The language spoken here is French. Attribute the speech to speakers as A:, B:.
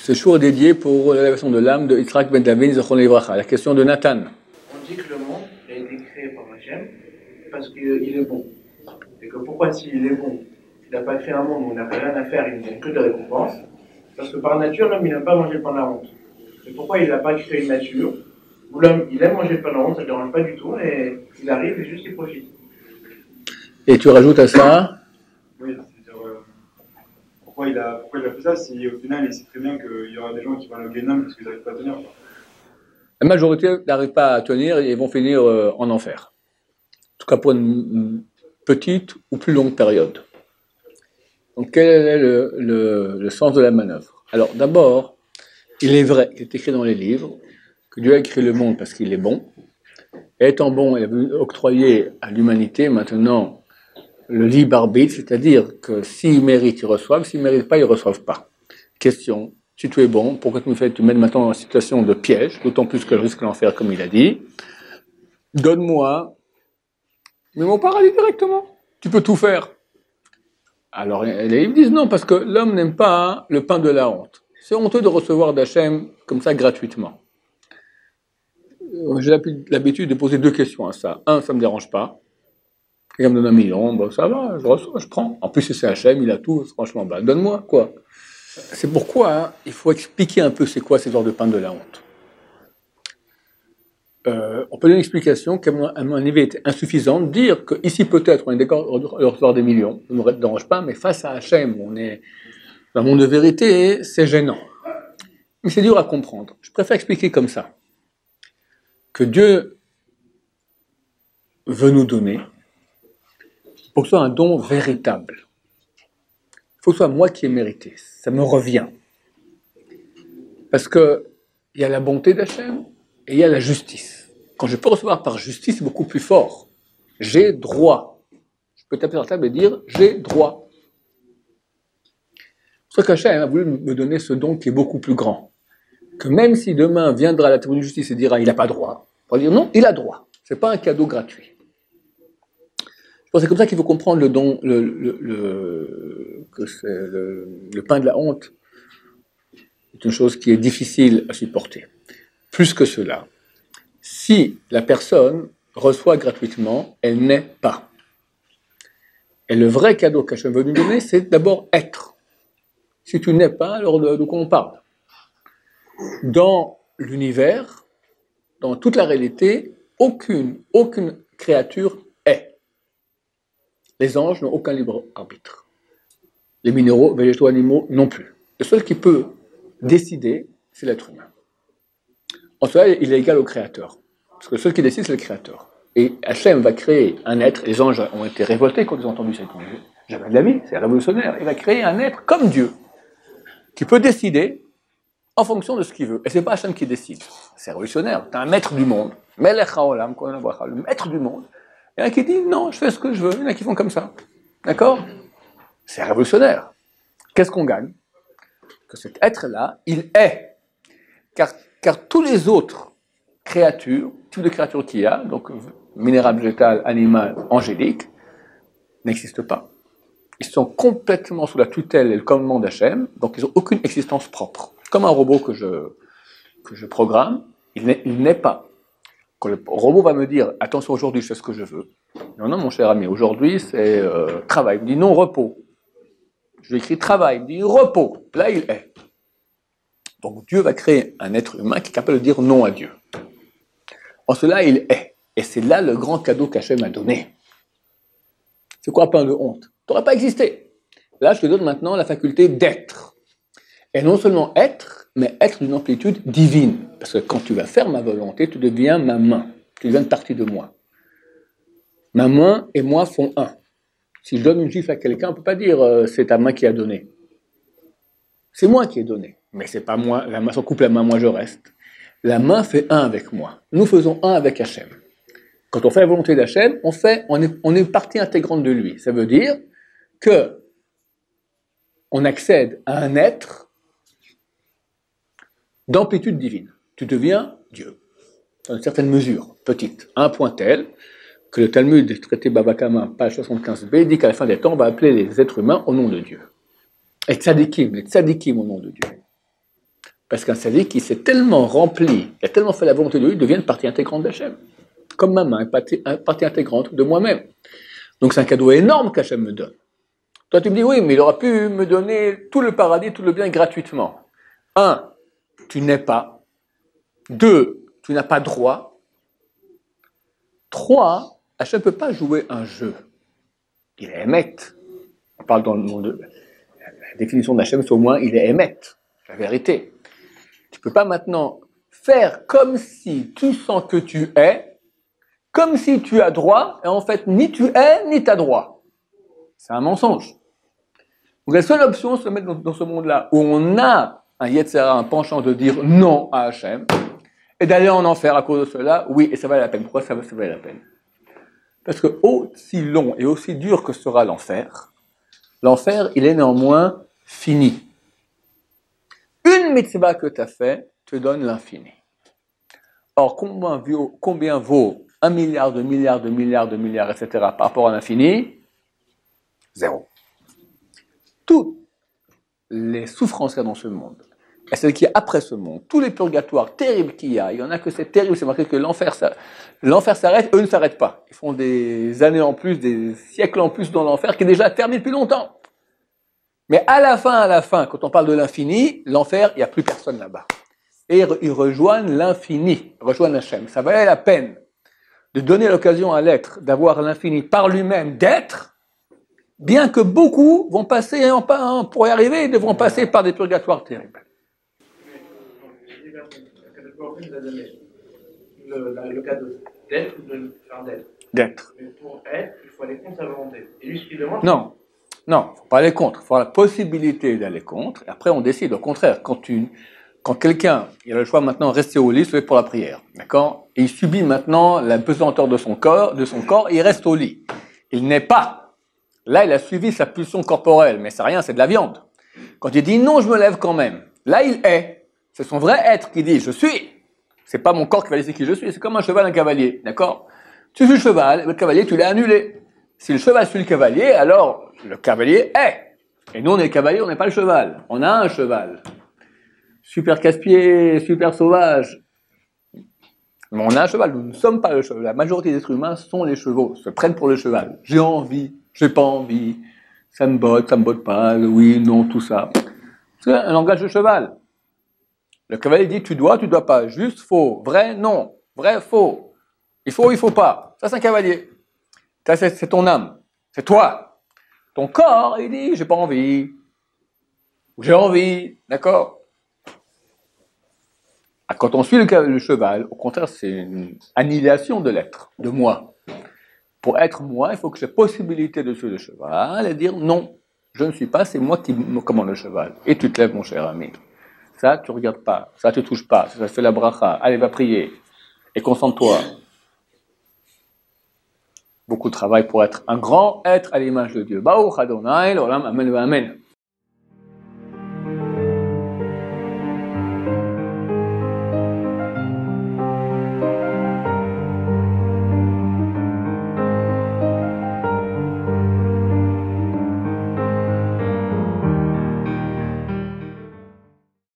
A: Ce jour est dédié pour l'élévation de l'âme de Yitzhak ben David, Zichron Livracha. La question de Nathan.
B: On dit que le monde a été créé par Hachem parce qu'il est bon. Et que pourquoi s'il est bon, il n'a pas créé un monde où on n'a rien à faire, il ne donne que des récompenses. Parce que par nature, l'homme, il n'aime pas manger le pain de la honte. Et pourquoi il n'a pas créé une nature où l'homme, il aime manger le pain de la honte, ça ne le dérange pas du tout, et il arrive et juste il profite.
A: Et tu rajoutes à ça?
C: Oui, c'est-à-dire pourquoi il a fait ça si au final il sait très bien qu'il y aura des gens qui vont aller au Guénam parce qu'ils n'arrivent pas à tenir.
A: La majorité n'arrive pas à tenir et vont finir en enfer. En tout cas pour une petite ou plus longue période. Donc quel est le sens de la manœuvre? Alors d'abord, il est vrai, il est écrit dans les livres, que Dieu a créé le monde parce qu'il est bon. Et étant bon, il a voulu octroyer à l'humanité maintenant le libre arbitre, c'est-à-dire que s'ils méritent, ils reçoivent, s'ils ne méritent pas, ils ne reçoivent pas. Question, si tu es bon, pourquoi tu me mets maintenant dans une situation de piège, d'autant plus que je risque l'enfer, comme il a dit. Donne-moi, mais mon paradis directement, tu peux tout faire. Alors les livres disent non, parce que l'homme n'aime pas le pain de la honte. C'est honteux de recevoir d'Hachem comme ça gratuitement. J'ai l'habitude de poser deux questions à ça. Un, ça ne me dérange pas. Quelqu'un me donne 1 million, bon, ça va, je reçois, je prends. En plus, c'est Hachem, il a tout, franchement, bah, donne-moi, quoi. C'est pourquoi il faut expliquer un peu c'est quoi ces genres de pain de la honte. On peut donner une explication qui, à mon avis, est insuffisante. Dire qu'ici, peut-être, on est d'accord de recevoir des millions, ça ne me dérange pas, mais face à Hachem, on est dans un monde de vérité, c'est gênant. Mais c'est dur à comprendre. Je préfère expliquer comme ça. Que Dieu veut nous donner, pour que ce soit un don véritable. Il faut que ce soit moi qui ai mérité. Ça me revient. Parce que il y a la bonté d'Hachem et il y a la justice. Quand je peux recevoir par justice, c'est beaucoup plus fort. J'ai droit. Je peux taper sur la table et dire j'ai droit. C'est pour ça qu'Hachem a voulu me donner ce don qui est beaucoup plus grand. Que même si demain viendra la tribune de justice et dira il n'a pas droit, on va dire non, il a droit. C'est pas un cadeau gratuit. C'est comme ça qu'il faut comprendre le don, le pain de la honte est une chose qui est difficile à supporter. Plus que cela, si la personne reçoit gratuitement, elle n'est pas. Et le vrai cadeau qu'Hachem veut nous donner, c'est d'abord être. Si tu n'es pas, alors de quoi on parle? Dans l'univers, dans toute la réalité, aucune créature est. Les anges n'ont aucun libre arbitre. Les minéraux, végétaux, animaux non plus. Le seul qui peut décider, c'est l'être humain. En cela, il est égal au créateur. Parce que le seul qui décide, c'est le créateur. Et Hachem va créer un être, les anges ont été révoltés quand ils ont entendu cette news. Jamais de la vie, c'est révolutionnaire. Il va créer un être comme Dieu, qui peut décider en fonction de ce qu'il veut. Et c'est pas Hachem qui décide. C'est révolutionnaire. Tu as un maître du monde, Melech HaOlam, le maître du monde. Il y en a qui disent non, je fais ce que je veux. Il y en a qui font comme ça. D'accord? C'est révolutionnaire. Qu'est-ce qu'on gagne? Que cet être-là, il est. Car tous les autres créatures, types de créatures qu'il y a, donc minéral, végétal, animal, angélique, n'existent pas. Ils sont complètement sous la tutelle et le commandement d'Hachem, donc ils n'ont aucune existence propre. Comme un robot que je programme, il n'est pas. Quand le robot va me dire « Attention, aujourd'hui, je fais ce que je veux », non, mon cher ami, aujourd'hui, c'est travail. Il me dit « Non, repos ». Je lui écris « Travail », il me dit « Repos ». Là, il est. Donc Dieu va créer un être humain qui est capable de dire non à Dieu. En cela, il est. Et c'est là le grand cadeau qu'Hachem a donné. C'est quoi pain de honte? Tu n'aurais pas existé. Là, je te donne maintenant la faculté d'être. Et non seulement être, mais être d'une amplitude divine. Parce que quand tu vas faire ma volonté, tu deviens ma main. Tu deviens une partie de moi. Ma main et moi font un. Si je donne une gifle à quelqu'un, on ne peut pas dire c'est ta main qui a donné. C'est moi qui ai donné. Mais c'est pas moi, la main, son couple la main, moi je reste. La main fait un avec moi. Nous faisons un avec Hachem. Quand on fait la volonté d'Hachem, on est partie intégrante de lui. Ça veut dire que on accède à un être d'amplitude divine. Tu deviens Dieu. Dans une certaine mesure, petite, à un point tel que le Talmud des traités Bava Kama, page 75b, dit qu'à la fin des temps, on va appeler les êtres humains au nom de Dieu. Et tzadikim, les tzadikim au nom de Dieu. Parce qu'un sadique qui s'est tellement rempli, qui a tellement fait la volonté de lui, il devient une partie intégrante d'Hachem. Comme ma main, une partie intégrante de moi-même. Donc c'est un cadeau énorme qu'Hachem me donne. Toi tu me dis, oui, mais il aurait pu me donner tout le paradis, tout le bien gratuitement. 1, tu n'es pas. 2, tu n'as pas droit. 3, Hachem ne peut pas jouer un jeu. Il est émet. On parle dans le monde de... La définition d'Hachem, c'est au moins, il est émet. La vérité. Tu ne peux pas maintenant faire comme si tu sens que tu es, comme si tu as droit, et en fait, ni tu es, ni tu as droit. C'est un mensonge. Donc la seule option, c'est de se mettre dans ce monde-là, où on a un Yetzera, un penchant de dire non à Hachem, et d'aller en enfer à cause de cela, oui, et ça valait la peine. Pourquoi ça valait la peine? Parce que aussi long et aussi dur que sera l'enfer, il est néanmoins fini. Une mitzvah que tu as fait te donne l'infini. Or, combien vaut 1 milliard de milliards de milliards de milliards, etc. par rapport à l'infini? 0. Toutes les souffrances qu'il y a dans ce monde, et celles qu'il y a après ce monde, tous les purgatoires terribles qu'il y a, il y en a que c'est terrible, c'est marqué que l'enfer s'arrête, eux ne s'arrêtent pas. Ils font des années en plus, des siècles en plus dans l'enfer, qui est déjà terminé depuis longtemps. Mais à la fin, quand on parle de l'infini, l'enfer, il n'y a plus personne là-bas. Et ils rejoignent l'infini, rejoignent Hachem. Ça valait la peine de donner l'occasion à l'être, d'avoir l'infini par lui-même, d'être, bien que beaucoup vont passer, pour y arriver, ils devront passer par des purgatoires terribles.
B: Le cadeau d'être ou de faire d'être.
A: D'être.
B: Mais pour être, il faut aller contre sa volonté. Et lui, ce qu'il demande...
A: Non, il ne faut pas aller contre. Il faut avoir la possibilité d'aller contre. Et après, on décide. Au contraire, quand quelqu'un, il a le choix maintenant de rester au lit, c'est pour la prière. D'accord? Et il subit maintenant la pesanteur de son corps, et il reste au lit. Il n'est pas. Là, il a suivi sa pulsion corporelle, mais c'est rien, c'est de la viande. Quand il dit non, je me lève quand même. Là, il est. C'est son vrai être qui dit je suis. C'est pas mon corps qui va décider qui je suis. C'est comme un cheval, un cavalier. D'accord? Tu suis le cheval, le cavalier, tu l'as annulé. Si le cheval suit le cavalier, alors le cavalier est. Et nous, on est le cavalier, on n'est pas le cheval. On a un cheval. Super casse-pied, super sauvage. Mais on a un cheval, nous ne sommes pas le cheval. La majorité des êtres humains sont les chevaux, se prennent pour le cheval. J'ai envie, j'ai pas envie, ça me botte pas, oui, non, tout ça. C'est un langage de cheval. Le cavalier dit tu dois pas, juste, faux, vrai, non, vrai, faux. Il faut pas. Ça, c'est un cavalier. Ça, c'est ton âme. C'est toi. Ton corps, il dit j'ai pas envie. Ou j'ai envie. D'accord? Quand on suit le cheval, au contraire, c'est une annihilation de l'être, de moi. Pour être moi, il faut que j'ai possibilité de suivre le cheval et dire non, je ne suis pas, c'est moi qui me commande le cheval. Et tu te lèves, mon cher ami. Ça, tu regardes pas, ça te touche pas, ça fait la bracha, allez, va prier. Et concentre-toi. Beaucoup de travail pour être un grand être à l'image de Dieu. Baruch Adonai, l'olam, amen, amen.